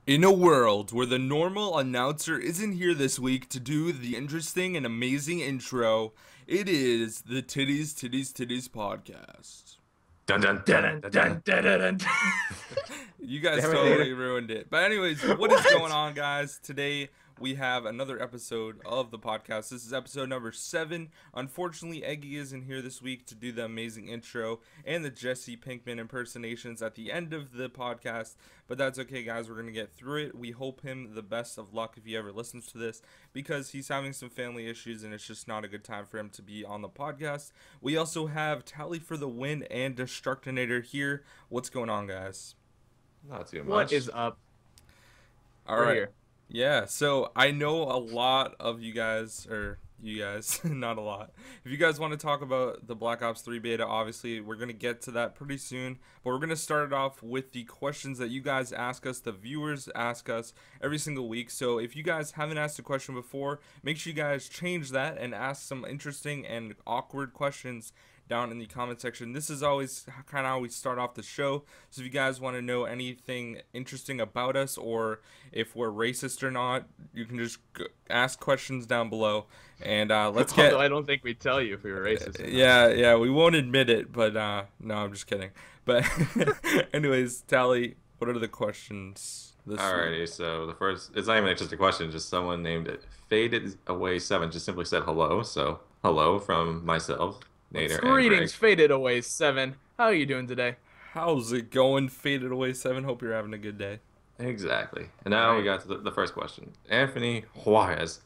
In a world where the normal announcer isn't here this week to do the interesting and amazing intro, it is the Titties podcast. Dun dun dun Dun, dun dun, dun. dun, dun, dun. You guys Damn it, totally Nader. ruined it. But anyways, what is going What? on, guys? Today we have another episode of the podcast. This is episode number 7. Unfortunately, Eggy isn't here this week to do the amazing intro and the Jesse Pinkman impersonations at the end of the podcast. But that's okay, guys. We're going to get through it. We hope him the best of luck if he ever listens to this, because he's having some family issues and it's just not a good time for him to be on the podcast. We also have Tally for the win and Destructinator here. What's going on, guys? Not too much. What is up? All We're right. here. Yeah, so I know a lot of you guys, not a lot. If you guys want to talk about the Black Ops 3 beta, obviously we're going to get to that pretty soon. But we're going to start it off with the questions that you guys ask us, the viewers ask us every single week. So if you guys haven't asked a question before, make sure you guys change that and ask some interesting and awkward questions down in the comment section. This is always kind of how we start off the show. So if you guys want to know anything interesting about us, or if we're racist or not, you can just ask questions down below. And let's get. Although I don't think we'd tell you if we were racist. or not. Yeah, we won't admit it, but no, I'm just kidding. But anyways, Tally, what are the questions this week? Alrighty, so the first, it's not even just a question, just someone named it Faded Away 7 just simply said hello. So, hello from myself, Nader, and Greg. Greetings, Faded Away 7. How are you doing today? How's it going, Faded Away 7? Hope you're having a good day. Exactly. And now we got to the first question. Anthony Juarez.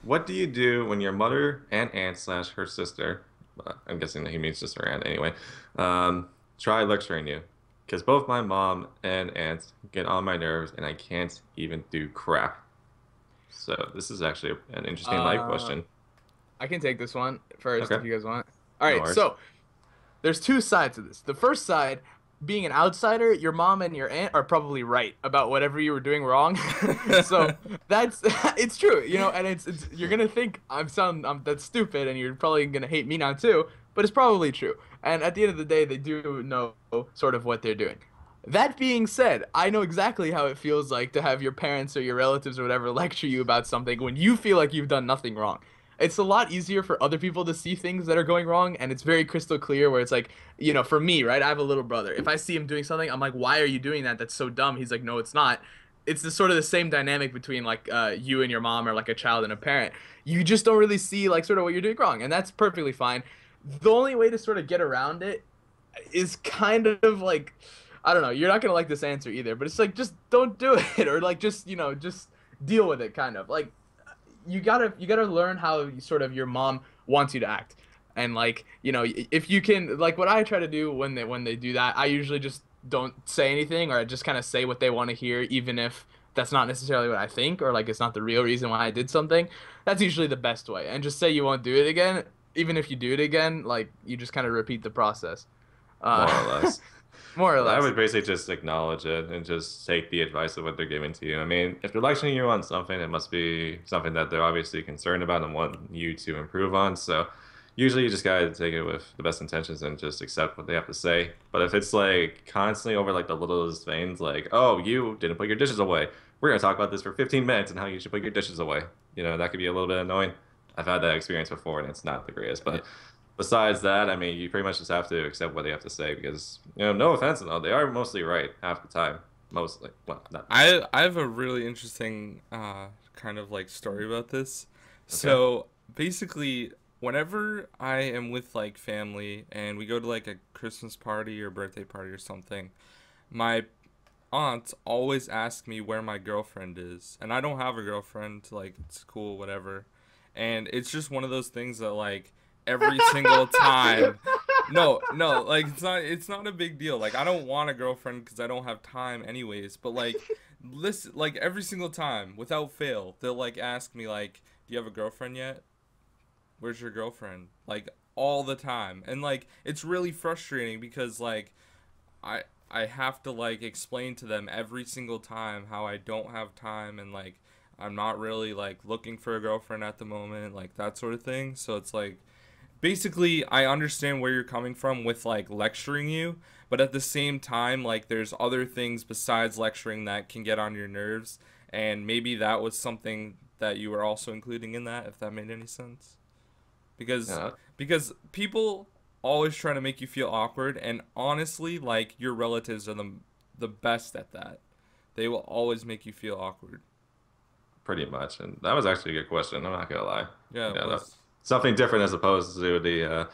What do you do when your mother and aunt slash her sister, I'm guessing that he means sister and anyway, try lecturing you? Because both my mom and aunt get on my nerves and I can't even do crap. So this is actually an interesting life question. I can take this one first Okay. if you guys want. All No right, worries. so there's two sides to this. The first side, being an outsider, your mom and your aunt are probably right about whatever you were doing wrong. So that's it's true, and it's you're gonna think I'm that's stupid, and you're probably gonna hate me now too. But it's probably true. And at the end of the day, they do know sort of what they're doing. That being said, I know exactly how it feels like to have your parents or your relatives or whatever lecture you about something when you feel like you've done nothing wrong. It's a lot easier for other people to see things that are going wrong, and it's very crystal clear where it's like, for me, right? I have a little brother. If I see him doing something, I'm like, why are you doing that? That's so dumb. He's like, no, it's not. It's the sort of the same dynamic between like you and your mom, or like a child and a parent. You just don't really see like sort of what you're doing wrong, and that's perfectly fine. The only way to sort of get around it is kind of like, I don't know, you're not gonna like this answer either, but it's like, just don't do it, or like just deal with it, kind of like you gotta learn how sort of your mom wants you to act. And like, if you can, like, what I try to do when they do that, I usually just don't say anything, or I just kind of say what they want to hear, even if that's not necessarily what I think, or like it's not the real reason why I did something. That's usually the best way. And just say you won't do it again. Even if you do it again, like, you just kind of repeat the process. More or less. More or I less. would basically just acknowledge it and just take the advice of what they're giving to you. I mean, if they're lecturing you on something, it must be something that they're obviously concerned about and want you to improve on. So usually you just gotta take it with the best intentions and just accept what they have to say. But if it's like constantly over like the littlest things, like, oh, you didn't put your dishes away. We're gonna talk about this for 15 minutes and how you should put your dishes away. That could be a little bit annoying. I've had that experience before and it's not the greatest. But besides that, I mean, you pretty much just have to accept what they have to say because, no offense and all, they are mostly right half the time. Mostly. Well, not. I have a really interesting kind of like story about this. So basically, whenever I am with like family and we go to like a Christmas party or birthday party or something, my aunts always ask me where my girlfriend is, and I don't have a girlfriend. Like, it's cool, whatever. And it's just one of those things that like every single time. No, like it's not a big deal. Like, I don't want a girlfriend because I don't have time anyways. But like, listen, like every single time, without fail, they'll like ask me like, "Do you have a girlfriend yet? Where's your girlfriend?" Like, all the time, and like it's really frustrating because like I have to like explain to them every single time how I don't have time, and like I'm not really like looking for a girlfriend at the moment, like that sort of thing. So it's like basically I understand where you're coming from with like lecturing you, but at the same time, like there's other things besides lecturing that can get on your nerves, and maybe that was something that you were also including in that, if that made any sense. Because Yeah. because people always try to make you feel awkward, and honestly, like your relatives are the best at that. They will always make you feel awkward. Pretty much. And that was actually a good question. I'm not gonna lie. Yeah, You it know, was. something different as opposed to the,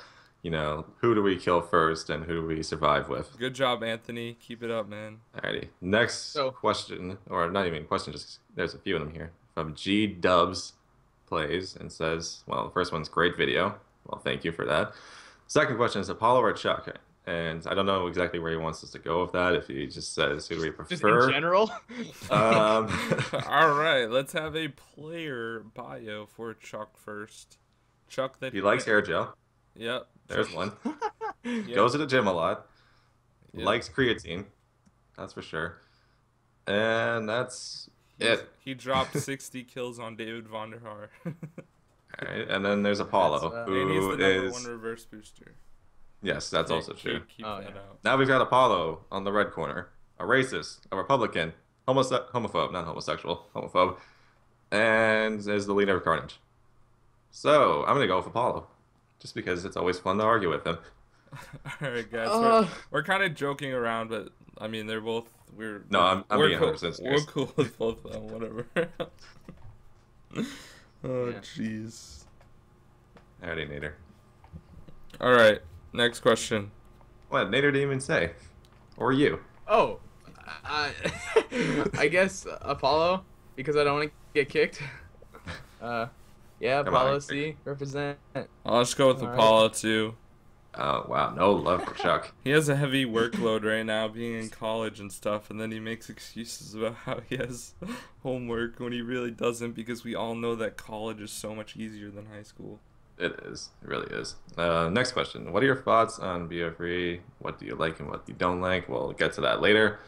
who do we kill first and who do we survive with? Good job, Anthony. Keep it up, man. Alrighty. Next So- question, or not even a question, just there's a few of them here. From G Dubs plays and says, well, the first one's great video. Well, thank you for that. Second question is Apollo or Chuck? And I don't know exactly where he wants us to go with that. If he just says who do we Just prefer. in general. Um, All right, let's have a player bio for Chuck first. Chuck that he likes hair gel. Yep. There's one. Yep. Goes to the gym a lot. Yep. Likes creatine. That's for sure. And that's it. He dropped 60 kills on David Vonderhaar. All right. And then there's Apollo, That's, And he's who the number is. one reverse booster. Yes, that's also true. Keep Oh, that yeah. out. Now we've got Apollo on the red corner, a racist, a Republican, homophobe, not homosexual, homophobe, and is the leader of Carnage. So I'm gonna go with Apollo, just because it's always fun to argue with him. All right, guys. Uh, We're kind of joking around, but I mean, they're both. No, I'm we're being cool, 100% We're serious. cool with both of them. Whatever. Oh, Yeah. jeez. Alrighty, Nader. All right. Next question. What? Nader didn't even say. Or you. Oh, I, I guess Apollo, because I don't want to get kicked. Yeah, Come on, Apollo Greg. C, represent. I'll just go with All right. Apollo too. Oh, wow. No love for Chuck. He has a heavy workload right now, being in college and stuff, and then he makes excuses about how he has homework when he really doesn't, because we all know that college is so much easier than high school. It is. It really is. Next question. What are your thoughts on BO3? What do you like and what you don't like? We'll get to that later.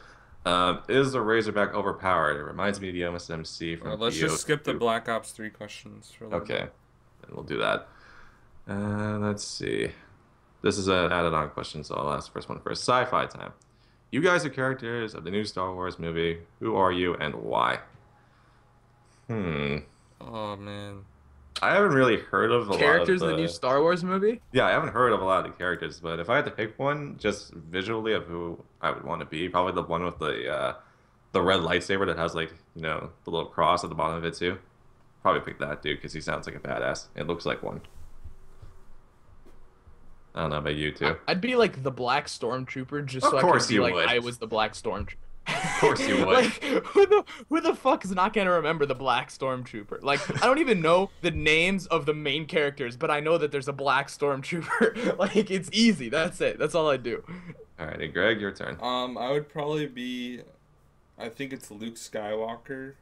Is the Razorback overpowered? It reminds me of the MSMC from Let's just skip the BO2. Black Ops 3 questions for a little Okay. bit. Then we'll do that. Let's see. This is an added-on question, so I'll ask the first one first. Sci-fi time. You guys are characters of the new Star Wars movie. Who are you and why? Oh, man. I haven't really heard of a Characters lot in of the new Star Wars movie? Yeah, I haven't heard of a lot of the characters, but if I had to pick one, just visually of who I would want to be, probably the one with the red lightsaber that has like the little cross at the bottom of it too. Probably pick that dude because he sounds like a badass. It looks like one. I don't know about you two. I'd be like the Black Stormtrooper just Of so I course could be you like would. I was the Black Stormtrooper. Of course you would. Like who the fuck is not gonna remember the Black Stormtrooper? Like I don't even know the names of the main characters, but I know that there's a Black Stormtrooper. Like it's easy. That's it. That's all I do. All right, hey, Greg, your turn. I would probably be, I think it's Luke Skywalker.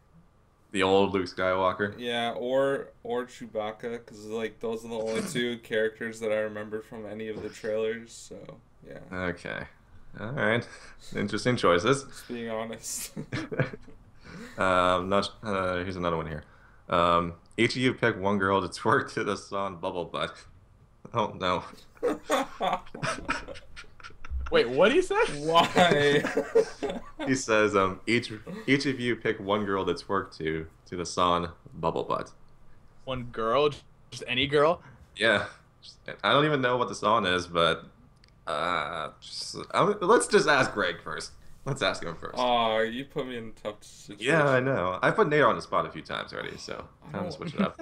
The old Luke Skywalker. Yeah, or Chewbacca, because like those are the only two characters that I remember from any of the trailers. So yeah, Okay. All right. Interesting choices. just being honest. Here's another one here. Each of you pick one girl to twerk to the song Bubble Butt. Oh no. Wait, what do you say? Why? He says, each of you pick one girl to twerk to the song Bubble Butt. One girl, just any girl. Yeah. I don't even know what the song is, but let's just ask Greg first. Let's ask him first. Oh, you put me in a tough situation. Yeah, I know. I put Nader on the spot a few times already, so time to switch it up.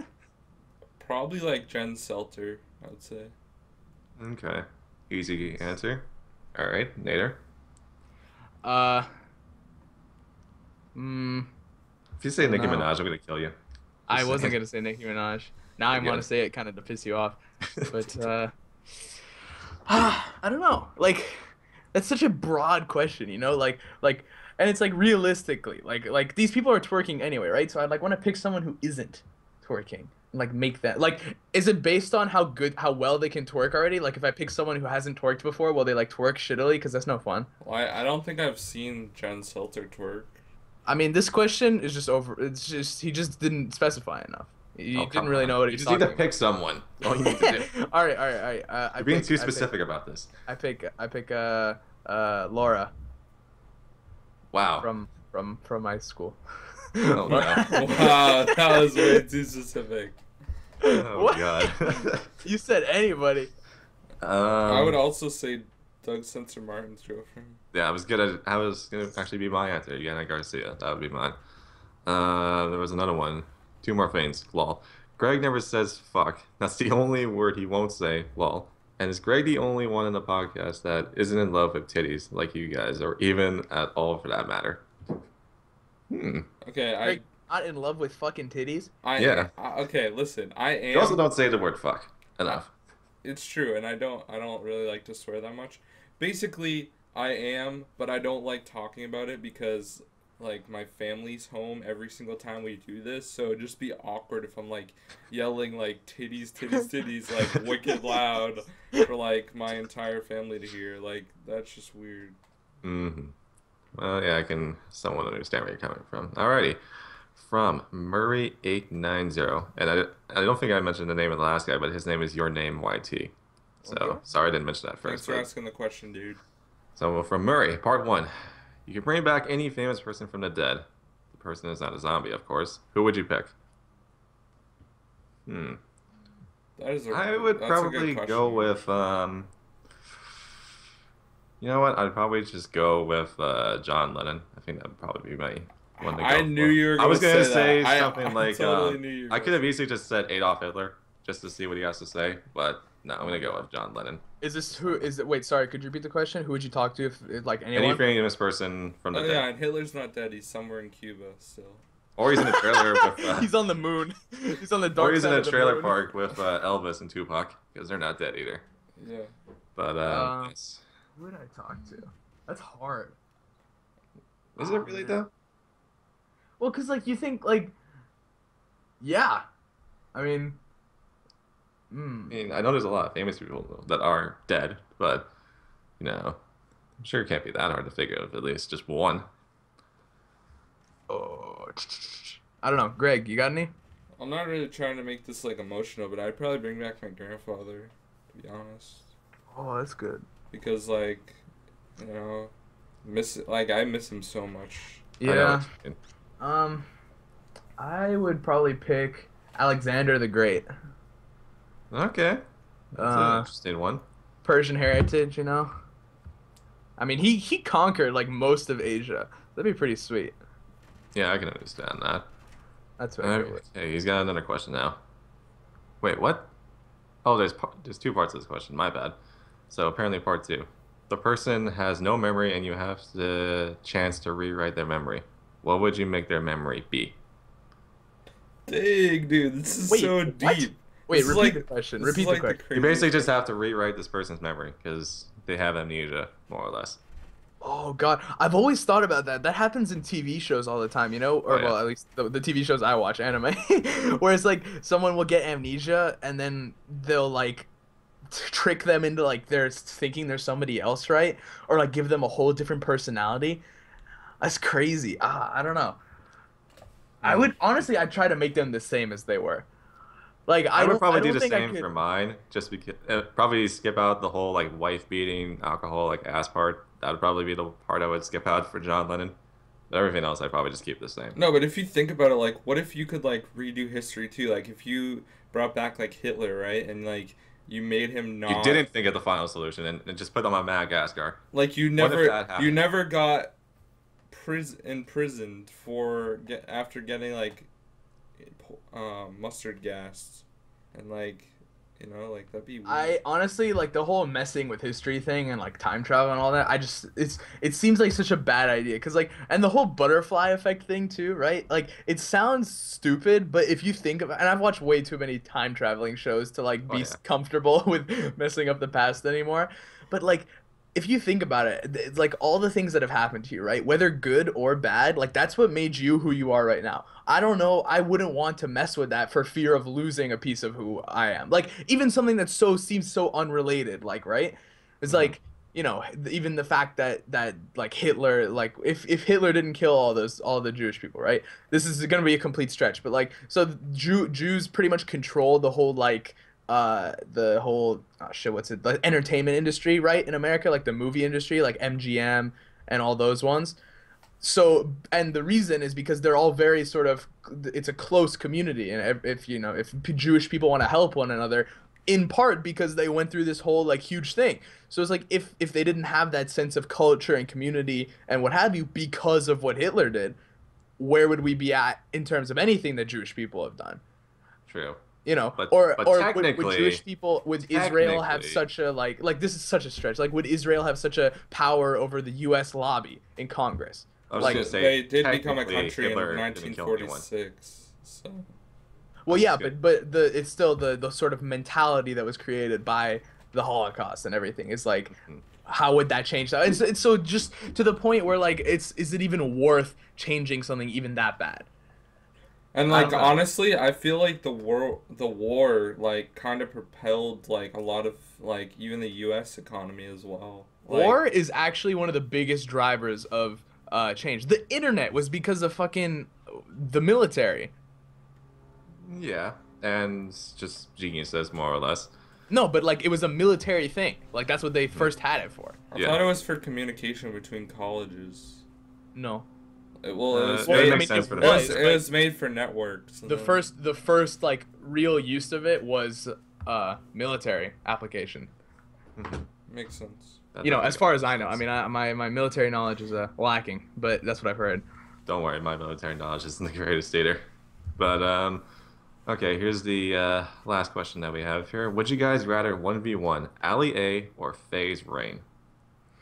Probably like Jen Selter, I would say. Okay. Easy answer. All right, Nader. If you say Nicki No. Minaj, I'm gonna kill you. I Just wasn't saying. gonna say Nicki Minaj. Now I Yeah. want to say it kind of to piss you off, but I don't know. Like, that's such a broad question, you know? Like, and it's like realistically, like these people are twerking anyway, right? So I'd like want to pick someone who isn't twerking and like make that. Like, is it based on how well they can twerk already? Like, if I pick someone who hasn't twerked before, will they like twerk shittily? Because that's no fun. Well, I don't think I've seen Jen Selter twerk. I mean, this question is just over. It's just he just didn't specify enough. You Oh, didn't come really on. know what You he's just need talking to pick someone. All you need to do. about. All right, all right, all right. You're being too specific about this. I pick Laura Wow. from my school. Oh no. Wow, that was way too specific. Oh What? god. You said anybody. I would um, also say Doug Spencer Martin's girlfriend. yeah, I was gonna actually be my answer. Yana Garcia. That would be mine. There was another one. Two more things. Lol. Greg never says fuck. That's the only word he won't say. Lol. And is Greg the only one in the podcast that isn't in love with titties like you guys, or even at all for that matter? Hmm. Okay, Greg, not in love with fucking titties. Yeah. Okay, listen, I You also am. don't say the word fuck enough. It's true, and I don't really like to swear that much. Basically, I am, but I don't like talking about it because like my family's home every single time we do this, so it'd just be awkward if I'm like yelling like titties, titties, titties like wicked loud for like my entire family to hear. Like that's just weird. Mm-hmm. Well, yeah, I can somewhat understand where you're coming from. Alrighty. From Murray890. And I don't think I mentioned the name of the last guy, but his name is Your Name YT. So, Okay. sorry I didn't mention that Thanks first. for But, asking the question, dude. so, from Murray, part one. You can bring back any famous person from the dead. The person is not a zombie, of course. Who would you pick? Hmm. I would that's a good probably question. go with, you know what? I'd probably just go with John Lennon. I think that would probably be my one to go I knew for. you were I was gonna gonna say that. something I like totally knew you were I gonna could have say easily just said Adolf Hitler just to see what he has to say, but no, I'm gonna go with John Lennon. Is this who is it? Wait, sorry. Could you repeat the question? Who would you talk to if like Any anyone? famous person from the Oh dead, yeah, and Hitler's not dead. He's somewhere in Cuba still. or he's in a trailer with, He's on the moon. He's on the or dark he's in side a of the trailer moon. park with Elvis and Tupac because they're not dead either. Yeah. But Um, yes. Who would I talk to? That's hard. Is it really though? Well, cause like you think like, yeah, I mean, I mean, I know there's a lot of famous people that are dead, but you know, I'm sure it can't be that hard to figure out at least just one. oh, I don't know. Greg, you got any? I'm not really trying to make this like emotional, but I'd probably bring back my grandfather, to be honest, Oh, that's good. because like, you know, I miss him so much. I know Yeah. what you mean. I would probably pick Alexander the Great. Okay. That's an Uh, interesting one. Persian heritage, you know. I mean, he conquered like most of Asia. That'd be pretty sweet. Yeah, I can understand that. That's what I Okay, he's got another question now. Wait, what? Oh, there's two parts of this question. My bad. So apparently part two. The person has no memory and you have the chance to rewrite their memory. What would you make their memory be? Dang, dude, this is Wait, so what? deep. Wait, This is repeat like- the question. this is Repeat like the question. You craziest basically just question. have to rewrite this person's memory because they have amnesia, more or less. Oh God, I've always thought about that. That happens in TV shows all the time, you know, or Oh, yeah. well, at least the TV shows I watch, anime, where it's like someone will get amnesia and then they'll like trick them into like they're thinking they're somebody else, right? Or like give them a whole different personality. That's crazy. I don't know. I would honestly, I'd try to make them the same as they were. Like I would probably I do don't the think I same could- for mine, just because probably skip out the whole like wife beating, alcohol, like ass part. That would probably be the part I would skip out for John Lennon. But everything else, I'd probably just keep the same. No, but if you think about it, like, what if you could like redo history too? Like, if you brought back like Hitler, right, and like you made him not. You didn't think of the final solution and just put them on Madagascar. Like you What if never, that happened? you never got imprisoned for after getting like mustard gas, and like, you know, like that'd be weird. I honestly like the whole messing with history thing and like time travel and all that. It seems like such a bad idea because like and the whole butterfly effect thing too, right? Like it sounds stupid, but if you think about and I've watched way too many time traveling shows to like be yeah. comfortable with messing up the past anymore. But like if you think about it, it's like all the things that have happened to you, right? Whether good or bad, like that's what made you who you are right now. I don't know. I wouldn't want to mess with that for fear of losing a piece of who I am. Like even something that seems so unrelated, like right? It's Mhm. like you know, even the fact that like Hitler, like if Hitler didn't kill all the Jewish people, right? This is gonna be a complete stretch, but like so Jews pretty much control the whole like the whole oh shit what's it the entertainment industry, right, in America, like the movie industry, like MGM and all those ones. So and the reason is because they're all very sort of it's a close community, and if you know if Jewish people want to help one another, in part because they went through this whole like huge thing. So it's like if they didn't have that sense of culture and community and what have you because of what Hitler did, where would we be at in terms of anything that Jewish people have done? True. You know, But or technically, would Jewish people, would Israel have such a like this is such a stretch. Like would Israel have such a power over the U.S. lobby in Congress? I was Like gonna say, they did become a technically, country in Hitler didn't kill anyone. 1946. So Well, yeah, Good. but it's still the sort of mentality that was created by the Holocaust and everything. It's like, Mhm. how would that change that? It's so just to the point where like is it even worth changing something even that bad? and I like don't know. honestly, I feel like the war like kind of propelled like a lot of like even the U.S. economy as well. Like, War is actually one of the biggest drivers of change. The internet was because of fucking the military. Yeah, and just geniuses more or less. No, but like it was a military thing. Like that's what they first had it for. I Yeah. thought it was for communication between colleges. No. Well, it was Well, made, it makes sense for the it was, military. it was made for networks. and The then- first like real use of it was military application. Makes sense. That You know, does as make far as I know. sense. I mean, my military knowledge is lacking, but that's what I've heard. Don't worry, my military knowledge isn't the greatest either. But okay, here's the last question that we have here. Would you guys rather 1v1 Ali A or FaZe Rain?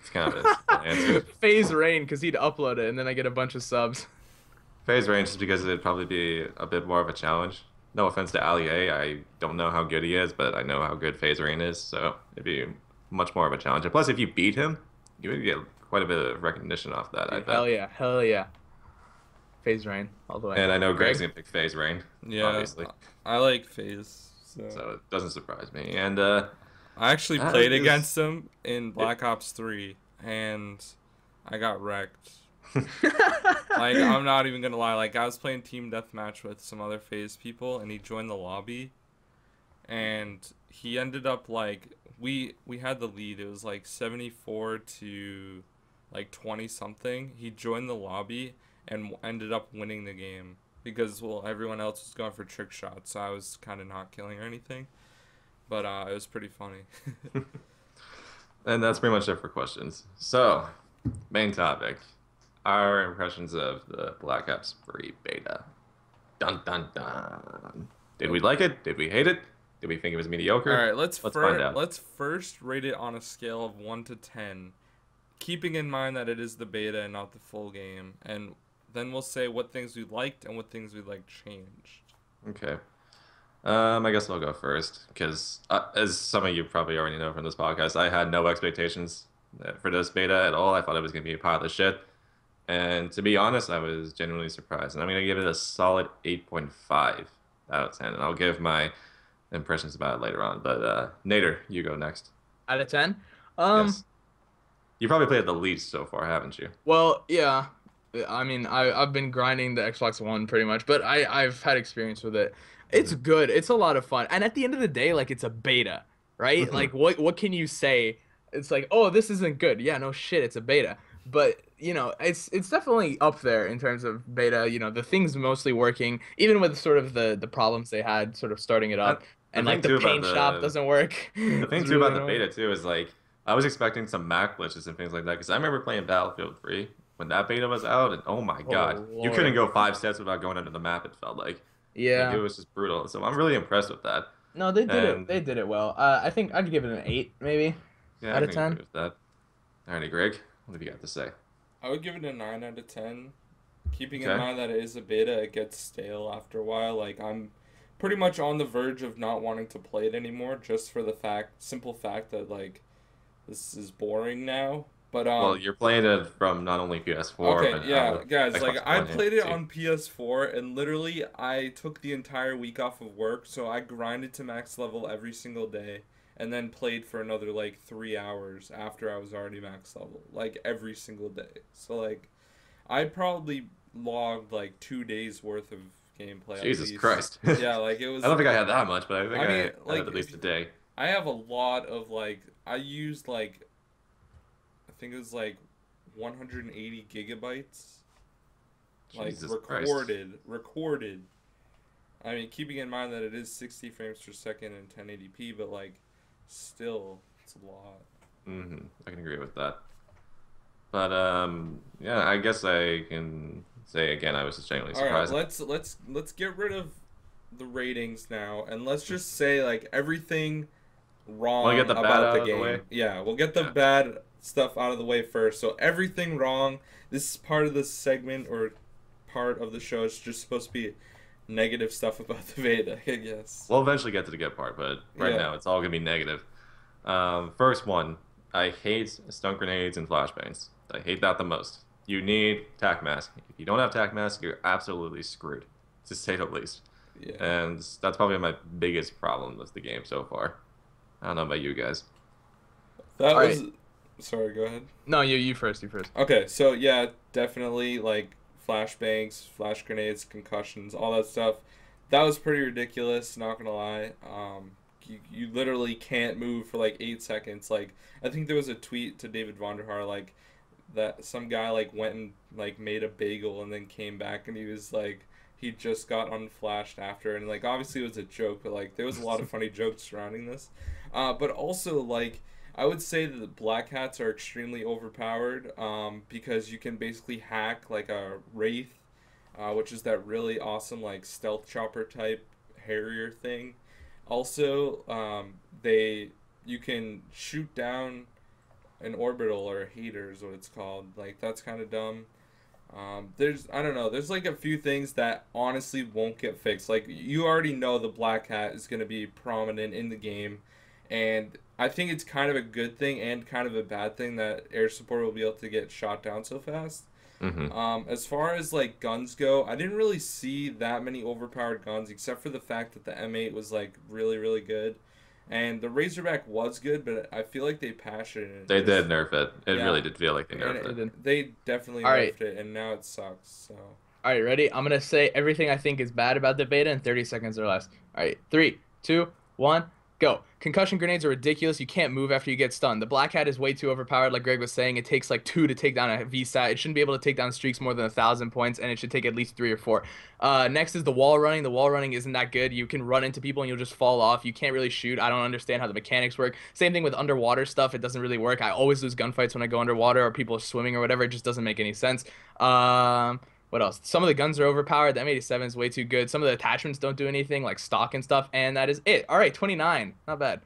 It's kind of a simple answer. FaZe Rain, because he'd upload it, and then I get a bunch of subs. FaZe Rain just because it'd probably be a bit more of a challenge. No offense to Ali A, I don't know how good he is, but I know how good FaZe Rain is, so it'd be much more of a challenge. And plus, if you beat him, you would get quite a bit of recognition off that, I bet. Hell yeah. FaZe Rain, all the way. And I know Greg's Greg? gonna pick FaZe Rain, Yeah, obviously. I like FaZe. So it doesn't surprise me. And I actually That played is- against him in Black Ops 3, and I got wrecked. Like, I'm not even gonna lie. Like, I was playing team deathmatch with some other FaZe people, and he joined the lobby, and he ended up like we had the lead. It was like 74 to like 20 something. He joined the lobby and ended up winning the game because well everyone else was going for trick shots, so I was kind of not killing or anything. But it was pretty funny. and that's pretty much it for questions. So, main topic. Our impressions of the Black Ops 3 beta. Dun dun dun. Did we like it? Did we hate it? Did we think it was mediocre? All right, let's find out. let's first rate it on a scale of 1 to 10, keeping in mind that it is the beta and not the full game, and then we'll say what things we liked and what things we like changed. Okay. I guess I'll go first because, as some of you probably already know from this podcast, I had no expectations for this beta at all. I thought it was going to be a pile of shit. And to be honest, I was genuinely surprised. And I'm going to give it a solid 8.5 out of 10. And I'll give my impressions about it later on. But Nader, you go next. Out of 10? Yes. You probably played it the least so far, haven't you? Well, yeah. I mean, I've been grinding the Xbox One pretty much, but I've had experience with it. It's good. It's a lot of fun. And at the end of the day, like, it's a beta, right? Mhm. Like, what can you say? It's like, oh, this isn't good. Yeah, no shit, it's a beta. But, you know, it's definitely up there in terms of beta. You know, the thing's mostly working, even with sort of the problems they had sort of starting it up. And, like, thing the too about paint shop doesn't work. The thing It's too about really the annoying. beta too is like I was expecting some Mac glitches and things like that because I remember playing Battlefield 3 when that beta was out and oh my god, you Lord. couldn't go 5 steps without going under the map. It felt like Yeah. it was just brutal. So I'm really impressed with that. No, they did And- it. They did it well. I think I'd give it an 8, maybe. Yeah, Out I of can 10? agree with that. Alrighty, Greg, what have you got to say? I would give it a 9 out of 10. Keeping Okay. in mind that it is a beta, it gets stale after a while. Like, I'm pretty much on the verge of not wanting to play it anymore just for the simple fact that, like, this is boring now. But, Well, you're playing it from not only PS4. okay, but yeah, guys, Xbox like, I One and played it PC. on PS4, and literally, I took the entire week off of work, so I grinded to max level every single day. and then played for another like 3 hours after I was already max level, like every single day. So like I probably logged like 2 days worth of gameplay at Jesus least. Christ. Yeah, like it I was. don't think I had that much, but I think I I mean, had like at least a day. I have a lot of like I used like I think it was like 180 gigabytes, like Jesus Christ. recorded. I mean, keeping in mind that it is 60 frames per second and 1080p, but like still, it's a lot. I can agree with that. But yeah, I guess I can say again, I was just genuinely All right, surprised. let's get rid of the ratings now, and let's just say like everything Want to get wrong the bad about the out of the way? game. Yeah, we'll get the Yeah. bad stuff out of the way first. So everything wrong. This is part of the segment or part of the show. It's just supposed to be negative stuff about the beta, I guess. We'll eventually get to the good part, but right Yeah. now it's all gonna be negative. First one, I hate stun grenades and flashbangs. I hate that the most. You need tac mask. If you don't have tac mask, you're absolutely screwed, to say the least. Yeah. And that's probably my biggest problem with the game so far. I don't know about you guys. That All was. Sorry, go ahead. No, you first. You first. Okay, so yeah, definitely like flashbangs, flash grenades, concussions, all that stuff. That was pretty ridiculous. Not gonna lie. You literally can't move for like 8 seconds. Like I think there was a tweet to David Vonderhaar like that some guy like went and like made a bagel and then came back and he was like he just got unflashed after and like obviously it was a joke but like there was a lot of funny jokes surrounding this. But also like I would say that the black hats are extremely overpowered because you can basically hack like a wraith, which is that really awesome like stealth chopper type Harrier thing. Also, you can shoot down an orbital or a hater is what it's called. Like that's kind of dumb. There's I don't know. There's like a few things that honestly won't get fixed. Like you already know the black hat is gonna be prominent in the game, and I think it's kind of a good thing and kind of a bad thing that air support will be able to get shot down so fast. As far as like guns go, I didn't really see that many overpowered guns except for the fact that the M8 was like really really good, and the Razorback was good, but I feel like they patched it. And They it did just, nerf it. It yeah, really did feel like they and nerfed it. they definitely All right. nerfed it, and now it sucks. So All right, ready? I'm gonna say everything I think is bad about the beta in 30 seconds or less. All right, 3, 2, 1, go. Concussion grenades are ridiculous. You can't move after you get stunned. The black hat is way too overpowered, like Greg was saying. It takes like 2 to take down a VSAT. It shouldn't be able to take down streaks more than 1,000 points, and it should take at least 3 or 4. Next is the wall running. The wall running isn't that good. You can run into people and you'll just fall off. You can't really shoot. I don't understand how the mechanics work. Same thing with underwater stuff. It doesn't really work. I always lose gunfights when I go underwater or people are swimming or whatever. It just doesn't make any sense. What else? Some of the guns are overpowered. The M87 is way too good. Some of the attachments don't do anything, like stock and stuff, and that is it. All right, 29. Not bad.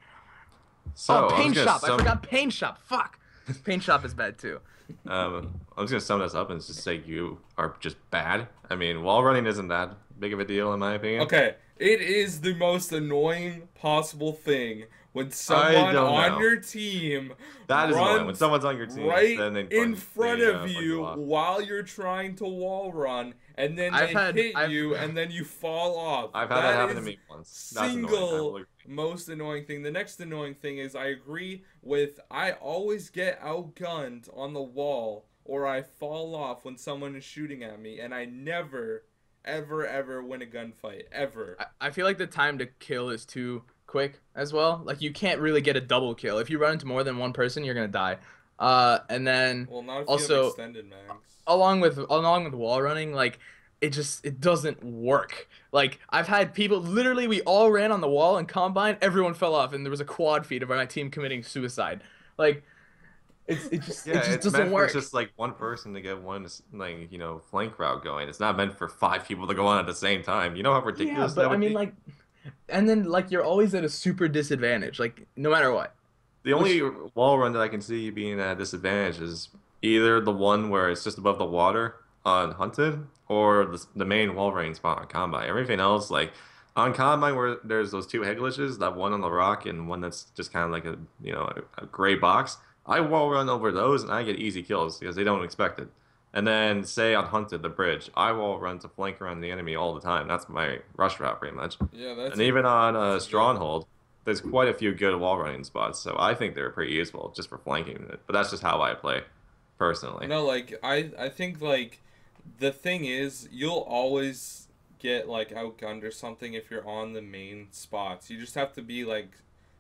So Pain Shop. I sum, forgot Pain Shop. Fuck. Pain Shop is bad too. I'm just gonna sum this up and just say you are just bad. I mean, wall running isn't that big of a deal in my opinion. okay, it is the most annoying possible thing when I someone don't on know. your team That is annoying. When runs someone's on your team, right then they in front of fuck you off. while you're trying to wall run, and then they hit you, and then you fall off. I've had that happen to is me once. That's annoying. I single will agree. most annoying thing. The next annoying thing is I agree with I always get outgunned on the wall or I fall off when someone is shooting at me, and I never ever win a gunfight ever. I feel like the time to kill is too quick as well. Like you can't really get a double kill. If you run into more than one person, you're gonna die. And then Well, not if you also have extended mags. along with wall running, like it doesn't work. Like I've had people literally we all ran on the wall and combine, everyone fell off, and there was a quad feed of my team committing suicide. Like it just It's doesn't meant work. for just like one person to get one like flank route going. It's not meant for 5 people to go on at the same time. You know how Yeah, ridiculous but that I would mean be? like, and then like you're always at a super disadvantage, like no matter what. The only wall run that I can see you being at a disadvantage is either the one where it's just above the water on Hunted or the main wall running spot on Combine. Everything else, like on Combine where there's those two head glitches, that one on the rock and one that's just kind of like a gray box, I wall run over those and I get easy kills because they don't expect it. And then say on Hunted, the bridge, I wall run to flank around the enemy all the time. That's my rush route pretty much. Yeah, that's And even on that's good. Stronghold, there's quite a few good wall running spots, so I think they're pretty useful just for flanking it. But that's just how I play, personally. No, like I think like the thing is you'll always get like outgunned or something if you're on the main spots. You just have to be like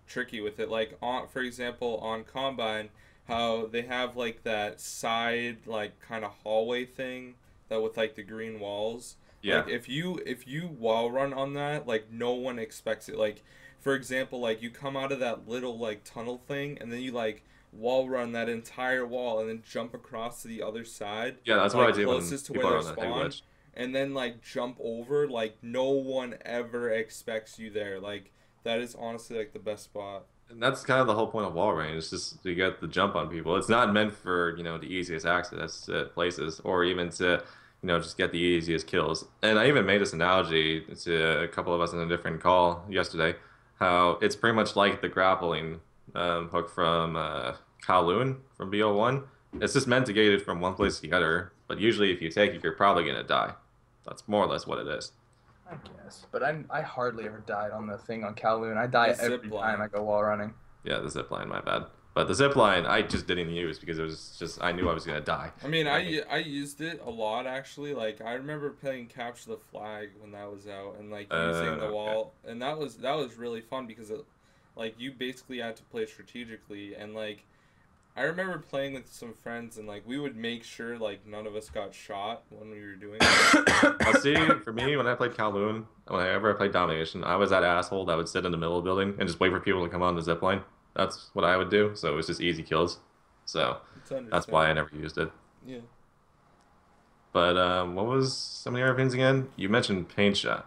tricky with it. Like on, for example, on Combine, how they have like that side like kind of hallway thing that with like the green walls. Yeah. Like if you wall run on that, like no one expects it. Like for example, like you come out of that little like tunnel thing and then you like wall run that entire wall and then jump across to the other side. Yeah, that's like, what I do when closest to people where are they on the heavy spawn. wedge. And then like jump over, like no one ever expects you there. Like that is honestly like the best spot. And that's kind of the whole point of wall running. It's just to get the jump on people. It's not meant for, the easiest access to places or even to, just get the easiest kills. And I even made this analogy to a couple of us in a different call yesterday, how it's pretty much like the grappling hook from Kowloon from BO1. It's just meant to get it from one place to the other, but usually if you take it, you're probably going to die. That's more or less what it is. I guess, but I hardly ever died on the thing on Kowloon. I die The every zip time line. I go wall running. Yeah, the zip line, my bad. But the zip line, I just didn't use because it was just, I knew I was going to die. I mean, I used it a lot actually. Like I remember playing Capture the Flag when that was out, and like using the wall, and that was really fun because it, like you basically had to play strategically, and like I remember playing with some friends, and like we would make sure like none of us got shot when we were doing it. Well, see, for me, when I played Kowloon, whenever I played Domination, I was that asshole that would sit in the middle of the building and just wait for people to come on the zip line. That's what I would do, so it was just easy kills. So that's why I never used it. Yeah. But what was some of the other things again? You mentioned paint job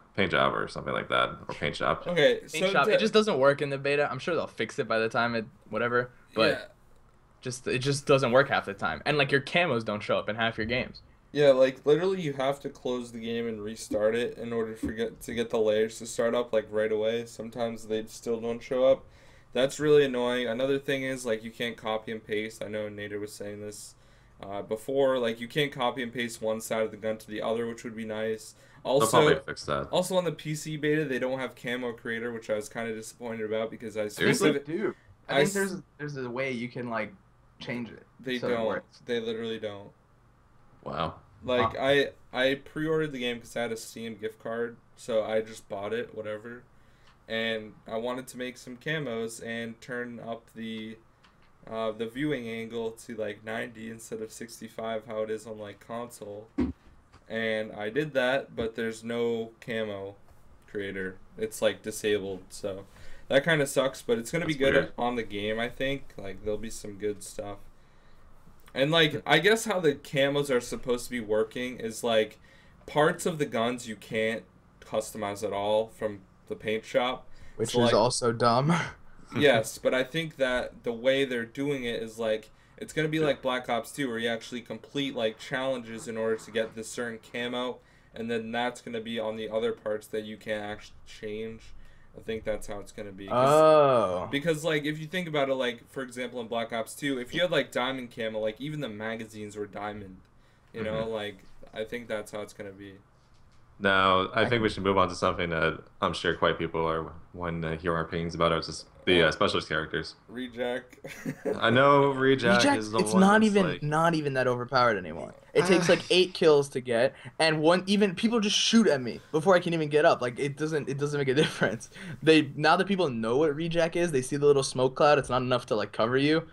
or something like that, or paint shop. Okay, Paint shop, it just doesn't work in the beta. I'm sure they'll fix it by the time it whatever, but it just doesn't work half the time. And like your camos don't show up in half your games. Yeah, like literally you have to close the game and restart it in order to get the layers to start up like right away. Sometimes they still don't show up. That's really annoying. Another thing is like you can't copy and paste. I know Nader was saying this before. Like you can't copy and paste one side of the gun to the other, which would be nice. They'll probably fix that. Also on the PC beta, they don't have camo creator, which I was kind of disappointed about because I Seriously, dude. I think there's a way you can like change it. They don't. They literally don't. Wow. Like I pre-ordered the game because I had a Steam gift card, so I just bought it, whatever. And I wanted to make some camos and turn up the viewing angle to like 90 instead of 65, how it is on like console. And I did that, but there's no camo creator. It's like disabled, so that kind of sucks. But it's gonna be good weird. on the game, I think. Like there'll be some good stuff. And like I guess how the camos are supposed to be working is like parts of the guns you can't customize at all from the paint shop, which so, is like, also dumb. Yes, but I think that the way they're doing it is like it's gonna be like Black Ops 2, where you actually complete like challenges in order to get this certain camo, and then that's gonna be on the other parts that you can't actually change. I think that's how it's gonna be. Because like if you think about it, like for example in Black Ops 2, if you had like diamond camo, like even the magazines were diamond. You know, like I think that's how it's gonna be. Now, I think we should move on to something that I'm sure quite people are wanting to hear our opinions about, are just the specialist characters. Reject. I know Reject is the it's one. It's not even that overpowered anymore. It takes like 8 kills to get, and even people just shoot at me before I can even get up. Like it doesn't make a difference. Now that people know what Reject is, they see the little smoke cloud. It's not enough to like cover you.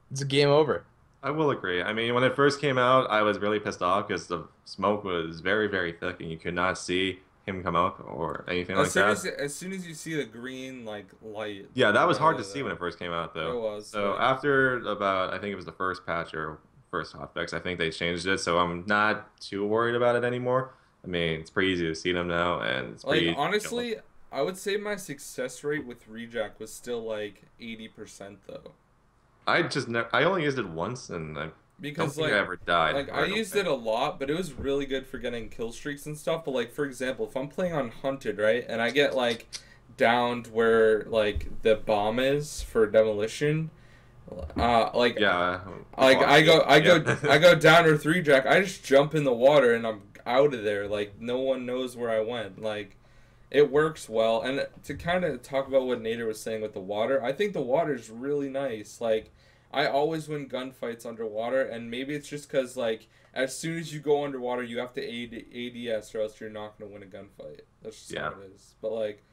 It's a game over. I will agree. I mean, when it first came out, I was really pissed off because the smoke was very, very thick, and you could not see him come up or anything like that. As soon as you see the green like light. Yeah, that was hard to see when it first came out, though. It was. So after about, I think it was the first patch or first hotfix, I think they changed it, so I'm not too worried about it anymore. I mean, it's pretty easy to see them now, and it's pretty. Like honestly, I would say my success rate with Reject was still like 80% though. I only used it once, and I don't think I ever died. Like I used it a lot, but it was really good for getting kill streaks and stuff. But like for example, if I'm playing on Hunted, right, and I get like downed where like the bomb is for demolition, like yeah, like I go down with Reject, I just jump in the water and I'm out of there. Like no one knows where I went. Like it works well. And to kind of talk about what Nader was saying with the water, I think the water is really nice. Like, I always win gunfights underwater, and maybe it's just because, like, as soon as you go underwater, you have to ADS or else you're not going to win a gunfight. That's just how it is. But, like,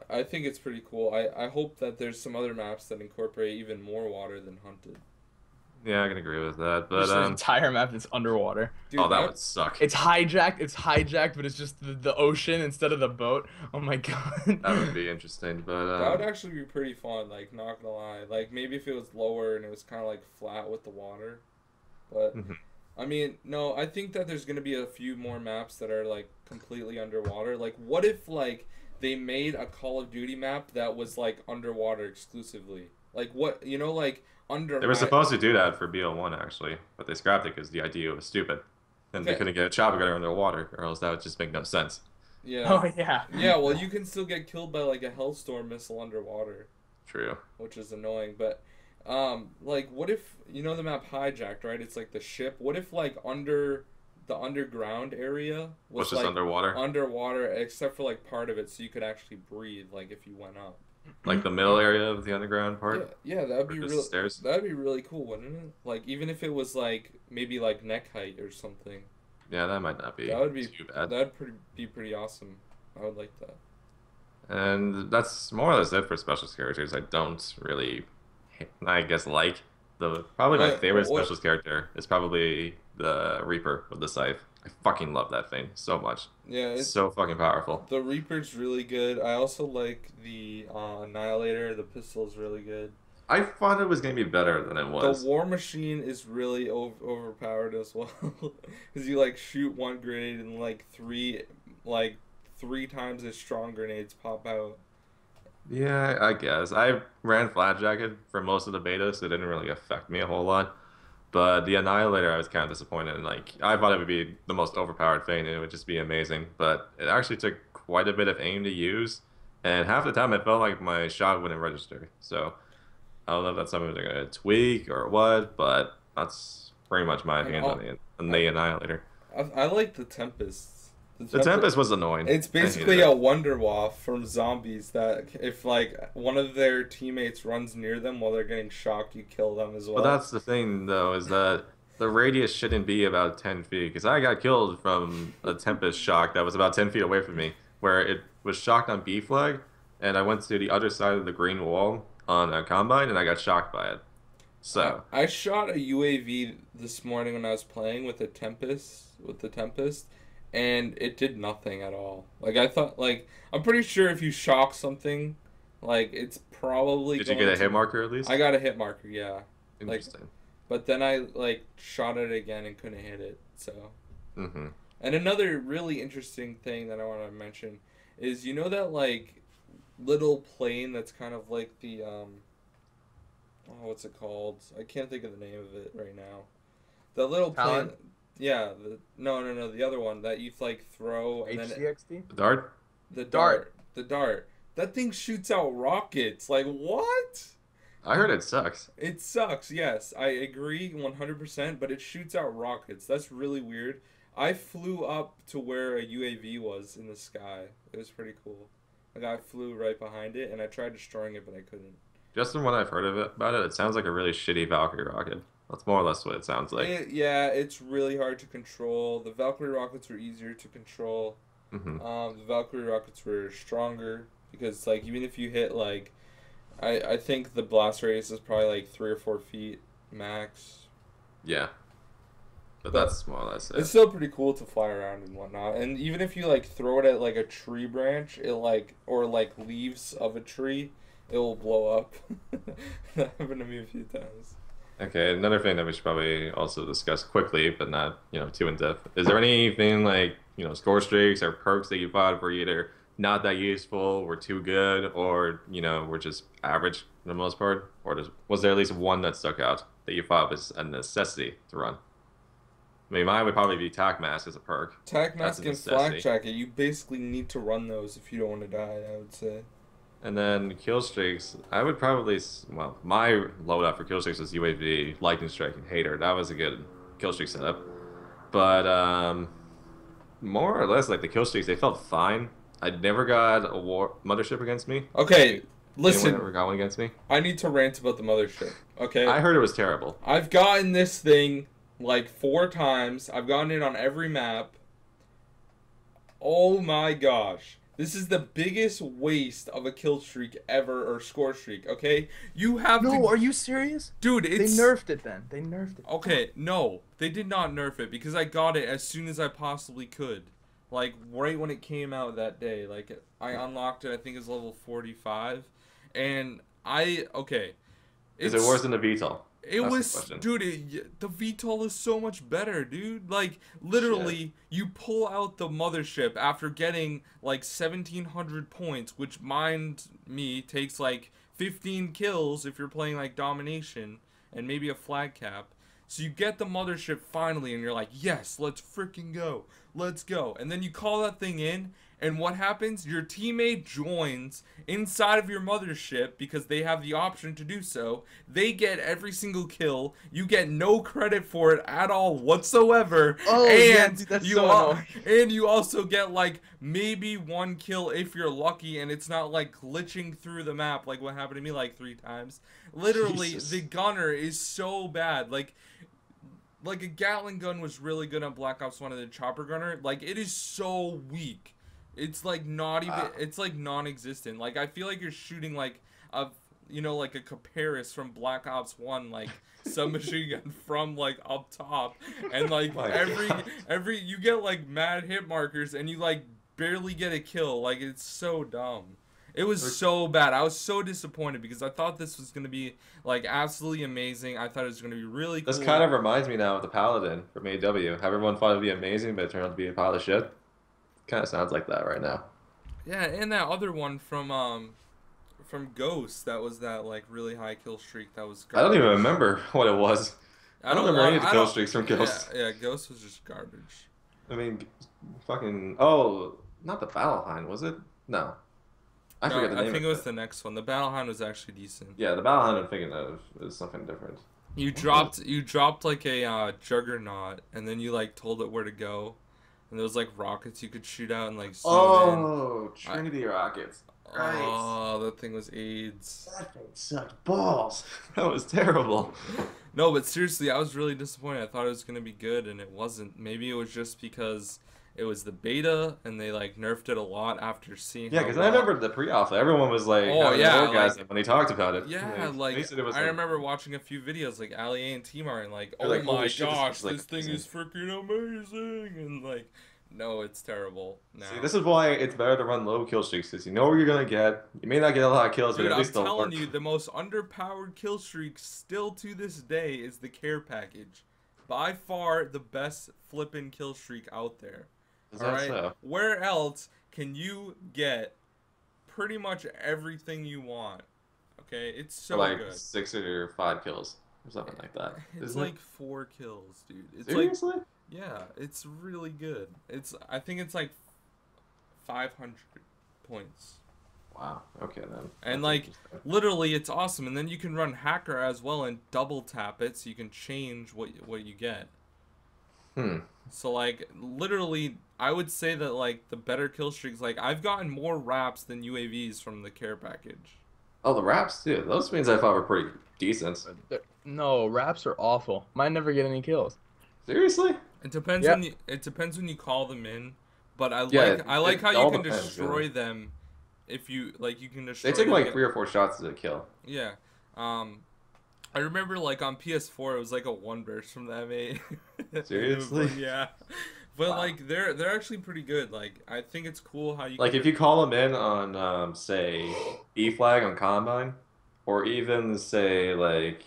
I think it's pretty cool. I hope that there's some other maps that incorporate even more water than Hunted. Yeah, I can agree with that. But Just an entire map that's underwater. Dude, oh, that would suck. It's hijacked, but it's just the ocean instead of the boat. Oh my god. That would be interesting, but that would actually be pretty fun. Like, not gonna lie. Like, maybe if it was lower and it was kind of like flat with the water. But I mean, no, I think that there's gonna be a few more maps that are like completely underwater. Like, what if like they made a Call of Duty map that was like underwater exclusively? Like, what, you know, like under. They were supposed to do that for BO1 actually, but they scrapped it because the idea was stupid, and they couldn't get a chopper gunner underwater, or else that would just make no sense. Yeah. Oh yeah. Yeah, well, you can still get killed by like a Hellstorm missile underwater. True. Which is annoying, but like, what if, you know, the map Hijacked, right? It's like the ship. What if like under the underground area was just like underwater, except for like part of it, so you could actually breathe, like if you went up. Like the middle area of the underground part. Yeah, that'd be really stairs. That'd be really cool, wouldn't it? Like, even if it was like maybe like neck height or something. Yeah, that might not be. That would be too bad. That'd be pretty awesome. I would like that. And that's more or less it for special characters. I don't really, I guess, like probably my favorite special character is probably the Reaper with the scythe. I fucking love that thing so much. Yeah, it's so fucking powerful. The Reaper's really good. I also like the Annihilator. The pistol's really good. I thought it was gonna be better than it was. The War Machine is really overpowered as well, because you like shoot one grenade and like three times as strong grenades pop out. Yeah, I guess I ran Flat Jacket for most of the beta, so it didn't really affect me a whole lot. But the Annihilator, I was kind of disappointed in. Like, I thought it would be the most overpowered thing, and it would just be amazing. But it actually took quite a bit of aim to use, and half the time it felt like my shot wouldn't register. So I don't know if that's something they're gonna tweak or what, but that's pretty much my opinion on the Annihilator. I like the Tempest. The Tempest was annoying. It's basically a Wonder Waff from zombies that if like one of their teammates runs near them while they're getting shocked, you kill them as well. But that's the thing, though, is that the radius shouldn't be about 10 feet. Because I got killed from a Tempest shock that was about 10 feet away from me, where it was shocked on B flag, and I went to the other side of the green wall on a Combine, and I got shocked by it. So I shot a UAV this morning when I was playing with the Tempest, and it did nothing at all. Like, I thought, like, I'm pretty sure if you shock something, like, it's probably Did you get a hit marker at least? I got a hit marker, yeah. Interesting. Like, but then I, like, shot it again and couldn't hit it, so. Mm-hmm. And another really interesting thing that I want to mention is, you know that, like, little plane that's kind of like the, what's it called? I can't think of the name of it right now. The little plane... Yeah, no, the other one that you like throw and HCXD? then The dart? The dart. That thing shoots out rockets. Like, what? I heard it sucks. It sucks. Yes, I agree 100%, but it shoots out rockets. That's really weird. I flew up to where a UAV was in the sky. It was pretty cool. Like, I flew right behind it and I tried destroying it, but I couldn't. Just from what I've heard about it, it sounds like a really shitty Valkyrie rocket. That's more or less what it sounds like. It's really hard to control. The Valkyrie rockets were easier to control. Mm-hmm. The Valkyrie rockets were stronger because, like, even if you hit, like, I think the blast radius is probably like 3 or 4 feet max. Yeah, but that's more or less it. It's still pretty cool to fly around and whatnot. And even if you like throw it at like a tree branch, it like or like leaves of a tree, it will blow up. That happened to me a few times. Okay, another thing that we should probably also discuss quickly, but not, too in depth. Is there anything like, score streaks or perks that you thought were either not that useful, were too good, or, were just average for the most part? Or was there at least one that stuck out that you thought was a necessity to run? I mean, mine would probably be Tac Mask as a perk. Tac Mask and Flak Jacket, you basically need to run those if you don't want to die, I would say. And then kill streaks, I would probably, my loadout for kill streaks was UAV, Lightning Strike, and Hater. That was a good kill streak setup. But more or less, like the kill streaks, they felt fine. I never got a mothership against me. Okay, Anyone listen. ever got one against me? I need to rant about the mothership. Okay. I heard it was terrible. I've gotten this thing like 4 times. I've gotten it on every map. Oh my gosh. This is the biggest waste of a kill streak ever, or score streak, okay? You have to... No, are you serious? Dude, They it's... nerfed it then. They nerfed it. Okay, no. They did not nerf it because I got it as soon as I possibly could. Like, right when it came out that day. Like, I unlocked it, I think it's level 45. And okay. Is it worse than the VTOL? It was, dude, the VTOL is so much better, dude. Like, literally, you pull out the mothership after getting, like, 1,700 points, which, mind me, takes, like, 15 kills if you're playing, like, domination and maybe a flag cap. So you get the mothership finally, and you're like, yes, let's freaking go. Let's go. And then you call that thing in, and what happens? Your teammate joins inside of your mothership because they have the option to do so. They get every single kill. You get no credit for it at all whatsoever. Oh, and yeah, dude, that's so annoying. and you also get like maybe 1 kill if you're lucky, and it's not like glitching through the map like what happened to me like 3 times. Literally, Jesus. the gunner is so bad. Like a Gatling gun was really good on Black Ops 1 and the chopper gunner. Like, it is so weak. It's like not even, it's like non-existent. Like, I feel like you're shooting like a, you know, like a Caparis from Black Ops 1, like submachine gun from like up top. And like every, you get like mad hit markers and you like barely get a kill. Like, it's so dumb. It was so bad. I was so disappointed because I thought this was going to be, like, absolutely amazing. I thought it was going to be really cool. This kind of reminds me now of the Paladin from AW. How everyone thought it would be amazing, but it turned out to be a pile of shit. Kind of sounds like that right now. Yeah, and that other one from Ghost, that was that, like, really high kill streak. That was garbage. I don't even remember what it was. I don't remember any of the kill streaks from Ghost. Yeah, Ghost was just garbage. I mean, fucking... Oh, not the Battle Hind, was it? No. I forget the name. I think it was the next one. The Battle Hound was actually decent. Yeah, the Battle Hound I'm thinking of is something different. You dropped like a Juggernaut, and then you like told it where to go, and there was like rockets you could shoot out and like zoom in. Trinity rockets. Right. Oh, that thing was AIDS. That thing sucked balls. That was terrible. No, but seriously, I was really disappointed. I thought it was gonna be good, and it wasn't. Maybe it was just because it was the beta, and they like nerfed it a lot after seeing. Yeah, because I remember the pre-alpha. Everyone was like, "Oh yeah," orgasm when they talked about it. Yeah, like I remember watching a few videos, like Ali A and T-Mar, and like, "Oh like, my shit, gosh, this this thing is freaking amazing!" And like, no, it's terrible. Now. See, this is why it's better to run low kill streaks, because you know what you're gonna get. You may not get a lot of kills, Dude, but at least I'm they'll telling work. you, the most underpowered kill streak still to this day is the care package. By far the best flippin' kill streak out there. Alright, so? Where else can you get pretty much everything you want? Okay, it's so like good. 6 or 5 kills or something like that. It's like 4 kills, dude. It's seriously? like, yeah, it's really good. I think it's like 500 points. Wow. Okay then. And like literally, it's awesome. And then you can run hacker as well and double tap it, so you can change what you get. So like literally, I would say that like the better kill streaks, like I've gotten more wraps than UAVs from the care package. Oh, the wraps too. Those means I thought were pretty decent. No, wraps are awful. Mine never get any kills. Seriously? It depends when you call them in, but I like how you can destroy them. If you like, you can destroy. They take like 3 or 4 shots to kill. Yeah. I remember like on PS4 it was like a 1 burst from the M8. Seriously? Yeah. But like they're actually pretty good. Like I think it's cool how you like if you call them in on say E flag on Combine, or even say like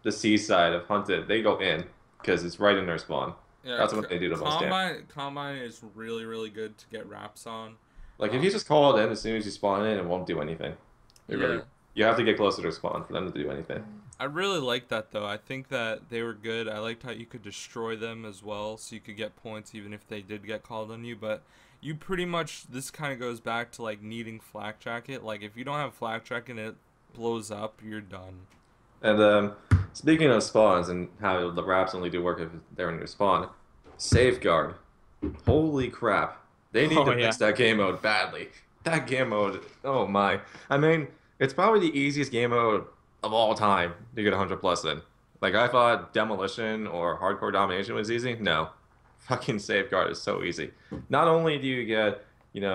the C side of Hunted, they go in because it's right in their spawn. Yeah, that's what they do the most damage. Combine is really good to get wraps on. Like if you just call it in as soon as you spawn in, it won't do anything. You have to get closer to spawn for them to do anything. I really like that though. I think that they were good. I liked how you could destroy them as well, so you could get points even if they did get called on you. But you pretty much, this kind of goes back to like needing flak jacket. Like if you don't have flak jacket and it blows up, you're done. And speaking of spawns and how the wraps only do work if they're in your spawn, safeguard. Holy crap. They need Oh to yeah. fix that game mode badly. That game mode, oh my. I mean, it's probably the easiest game mode of all time to get 100 plus in. Like, I thought Demolition or Hardcore Domination was easy. No. Fucking Safeguard is so easy. Not only do you get,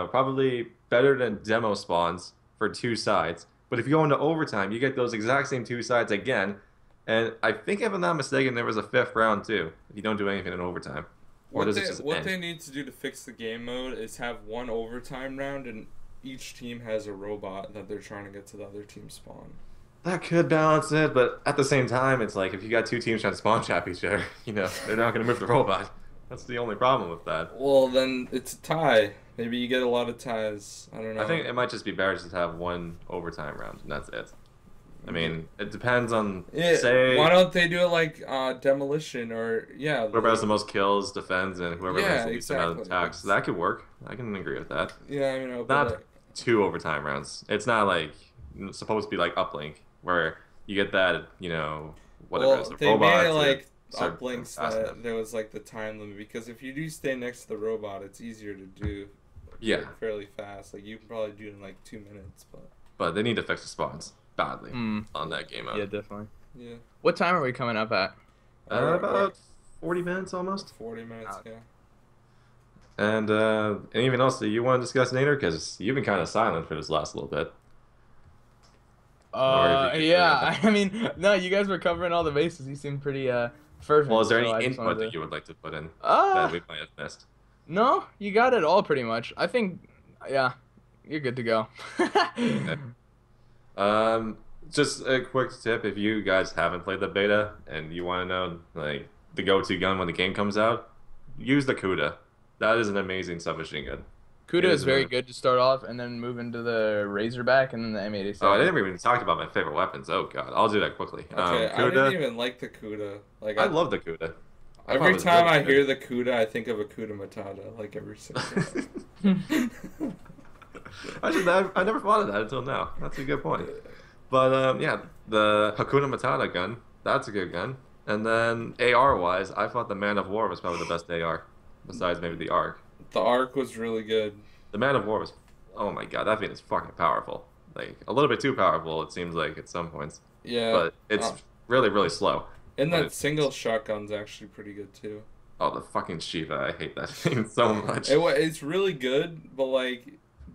probably better than demo spawns for two sides, but if you go into overtime, you get those exact same two sides again. And I think, if I'm not mistaken, there was a fifth round too, if you don't do anything in overtime. Or does it just What end? they need to do to fix the game mode is have one overtime round, and each team has a robot that they're trying to get to the other team's spawn. That could balance it, but at the same time, it's like if you got two teams trying to spawn trap each other, they're not going to move the robot. That's the only problem with that. Well, then it's a tie. Maybe you get a lot of ties. I don't know. I think it might just be better just to have one overtime round, and that's it. I mean, it depends on, say... Why don't they do it like Demolition or, yeah. Whoever has the most kills defends, and whoever has the least amount of exactly. attacks. So that could work. I can agree with that. Yeah, I know. Not two overtime rounds. It's not like, it's supposed to be like Uplink, where you get that, whatever well, it is, the they robot. made it like start Uplinks fast enough. that there was like the time limit, because if you do stay next to the robot, it's easier to do Yeah. fairly fast. Like, you can probably do it in like 2 minutes, But they need to fix the spawns badly on that game mode. Yeah, definitely. yeah. What time are we coming up at? About 40 minutes almost. 40 minutes, yeah. And anything else that you want to discuss, Nader? Because you've been kind of silent for this last little bit. Yeah, I mean, no, you guys were covering all the bases. You seem pretty fervent. Well, is there so I any just input wanted that to- you would like to put in that we might have missed? No, you got it all pretty much. I think, yeah, you're good to go. Okay. Just a quick tip: if you guys haven't played the beta and you want to know like the go-to gun when the game comes out, use the Kuda. That is an amazing submachine gun. Kuda is very good to start off, and then move into the Razorback, and then the M87. Oh, I never even talked about my favorite weapons. Oh god, I'll do that quickly. Okay, I Kuda, didn't even like the Kuda. Like, I love the Kuda. I thought it every was time really I good. hear the Kuda, I think of a Kuda Matata. Like, every single time. I never thought of that until now. That's a good point. But yeah, the Hakuna Matata gun, that's a good gun. And then AR-wise, I thought the Man of War was probably the best AR, besides maybe the Arc. The Arc was really good. The Man of War was, oh my god, that thing is fucking powerful. Like, a little bit too powerful, it seems like, at some points. Yeah. But it's really, really slow. And But that single shotgun's actually pretty good, too. Oh, the fucking Shiva, I hate that thing so much. It's really good, but, like...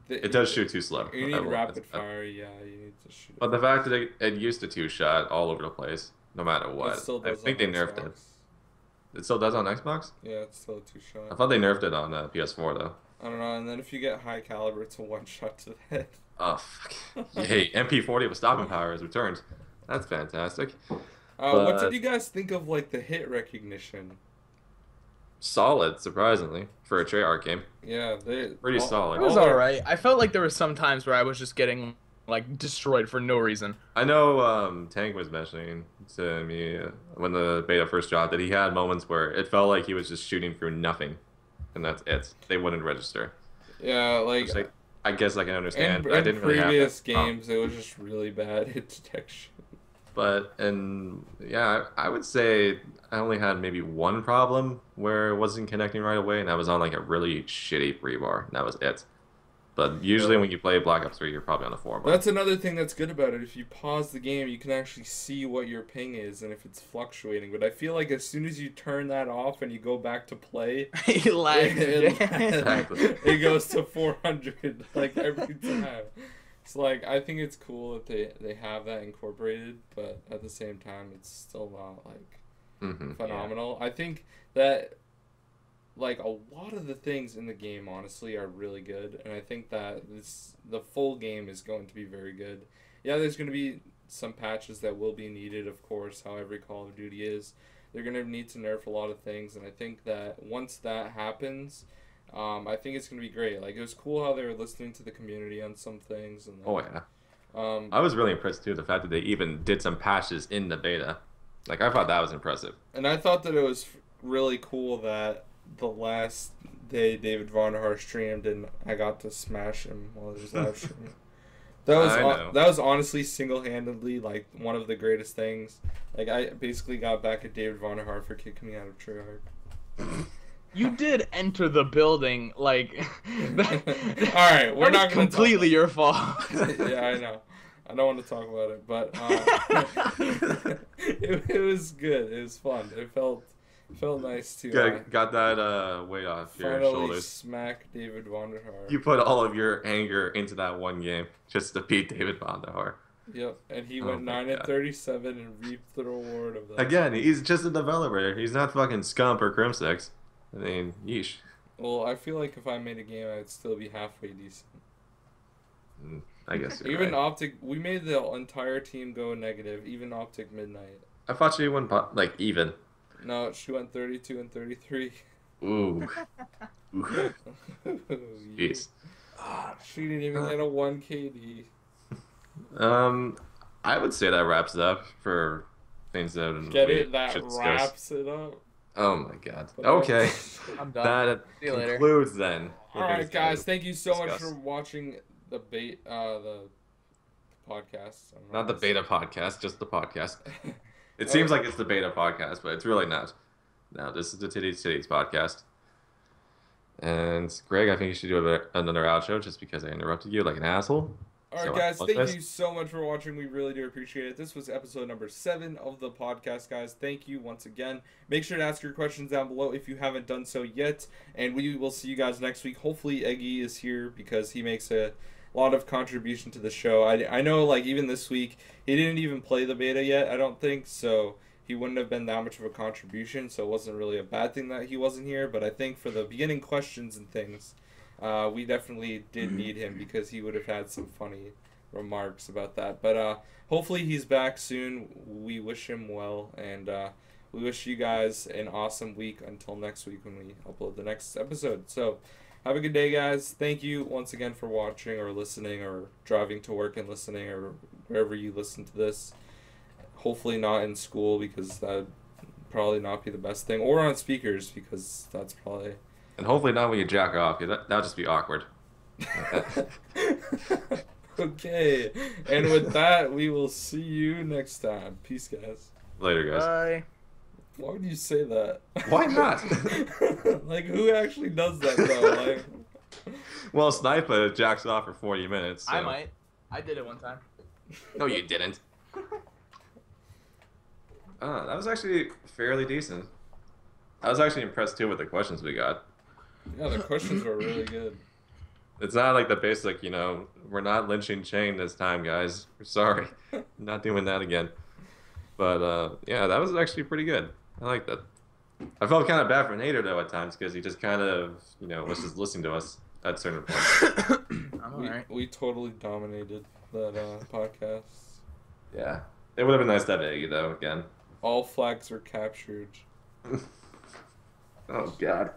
It does shoot too slow. You I need will rapid admit that. fire, yeah, you need to shoot. But the fact that it used to two-shot all over the place, no matter It what, still I does think they on nerfed Xbox. it. It still does on Xbox? Yeah, it's still a two-shot. I thought they nerfed it on PS4 though. I don't know, and then if you get high caliber, it's a one-shot to the head. Oh fuck! Yay! MP40 with stopping power has returned. That's fantastic. What But- did you guys think of, like, the hit recognition? Solid, surprisingly, for a Treyarch game. Yeah, Pretty solid. It was alright. I felt like there were some times where I was just getting, like, destroyed for no reason. I know Tank was mentioning to me when the beta first dropped that he had moments where it felt like he was just shooting through nothing, and that's it. They wouldn't register. Yeah, like, Which I guess I can understand. in, But I in didn't really have previous that problem. games, it was just really bad hit detection. But, and yeah, I would say I only had maybe one problem where it wasn't connecting right away, and I was on like a really shitty rebar, and that was it. But usually when you play Black Ops 3, you're probably on the 4 bar. That's another thing that's good about it. If you pause the game, you can actually see what your ping is and if it's fluctuating. But I feel like as soon as you turn that off and you go back to play, He lagged. Exactly. it goes to 400 like every time. It's like, I think it's cool that they have that incorporated, but at the same time, it's still not like phenomenal. I think that like a lot of the things in the game honestly are really good, and I think that the full game is going to be very good. Yeah, there's going to be some patches that will be needed, of course, how every Call of Duty is. They're going to need to nerf a lot of things, and I think that once that happens, I think it's going to be great. Like, it was cool how they were listening to the community on some things. And Oh yeah. I was really impressed too, the fact that they even did some patches in the beta. Like, I thought that was impressive. And I thought that it was really cool that the last day David Vonderhaar streamed and I got to smash him while he was live streaming. That was honestly single-handedly like one of the greatest things. Like, I basically got back at David Vonderhaar for kicking me out of Treyarch. You did enter the building, like. All right, we're not gonna completely your fault. Yeah, I know. I don't want to talk about it, but it was good. It was fun. It felt nice to Got that weight off your finally shoulders. smack David Vonderhaar. You put all of your anger into that one game just to beat David Vonderhaar. Yep, and he went 9-37 and reaped the reward of that. Again, he's just a developer. He's not fucking Scump or Crimsix. I mean, yeesh. Well, I feel like if I made a game, I'd still be halfway decent. I guess you're even right. Optic, we made the entire team go negative. Even Optic Midnight. I thought she went like even. No, she went 32 and 33. Ooh. Ooh. Jeez. She didn't even get a 1 KD. I would say that wraps it up for things that Get it? That wraps it up. Oh my god. Okay. I'm done. That See you later. concludes then. Alright guys, thank you so much for watching the podcast. Not the beta podcast, just the podcast. It seems like it's the beta podcast, but it's really not. No, this is the T.T.T.T's podcast. And Greg, I think you should do another outro just because I interrupted you like an asshole. Alright guys, thank you so much for watching. We really do appreciate it. This was episode number 7 of the podcast, guys. Thank you once again. Make sure to ask your questions down below if you haven't done so yet. And we will see you guys next week. Hopefully Eggy is here because he makes a lot of contribution to the show. I know, like, even this week, he didn't even play the beta yet, I don't think, so he wouldn't have been that much of a contribution, so it wasn't really a bad thing that he wasn't here. But I think for the beginning questions and things, we definitely did need him because he would have had some funny remarks about that. But hopefully he's back soon. We wish him well, and we wish you guys an awesome week until next week when we upload the next episode. So have a good day, guys. Thank you once again for watching or listening or driving to work and listening or wherever you listen to this. Hopefully not in school because that would probably not be the best thing, or on speakers because that's probably... And hopefully not when you jack off. That'll just be awkward. Okay. And with that, we will see you next time. Peace, guys. Later, guys. Bye. Why would you say that? Why not? Like, who actually does that, though? Like... Well, Sniper jacks off for 40 minutes. So. I might. I did it one time. No, you didn't. That was actually fairly decent. I was actually impressed, too, with the questions we got. Yeah, the questions were really good. It's not like the basic, we're not lynching Chain this time, guys. We're sorry. Not doing that again. But, yeah, that was actually pretty good. I like that. I felt kind of bad for Nader, though, at times, because he just kind of, was just listening to us at certain points. I'm alright. We totally dominated that podcast. Yeah. It would have been nice to have Eggy, though, again. All flags are captured. Oh, God.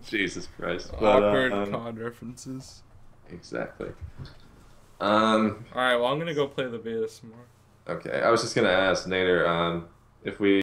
Jesus Christ. Awkward COD references. Exactly. Alright, well, I'm going to go play the beta some more. Okay, I was just going to ask Nader, if we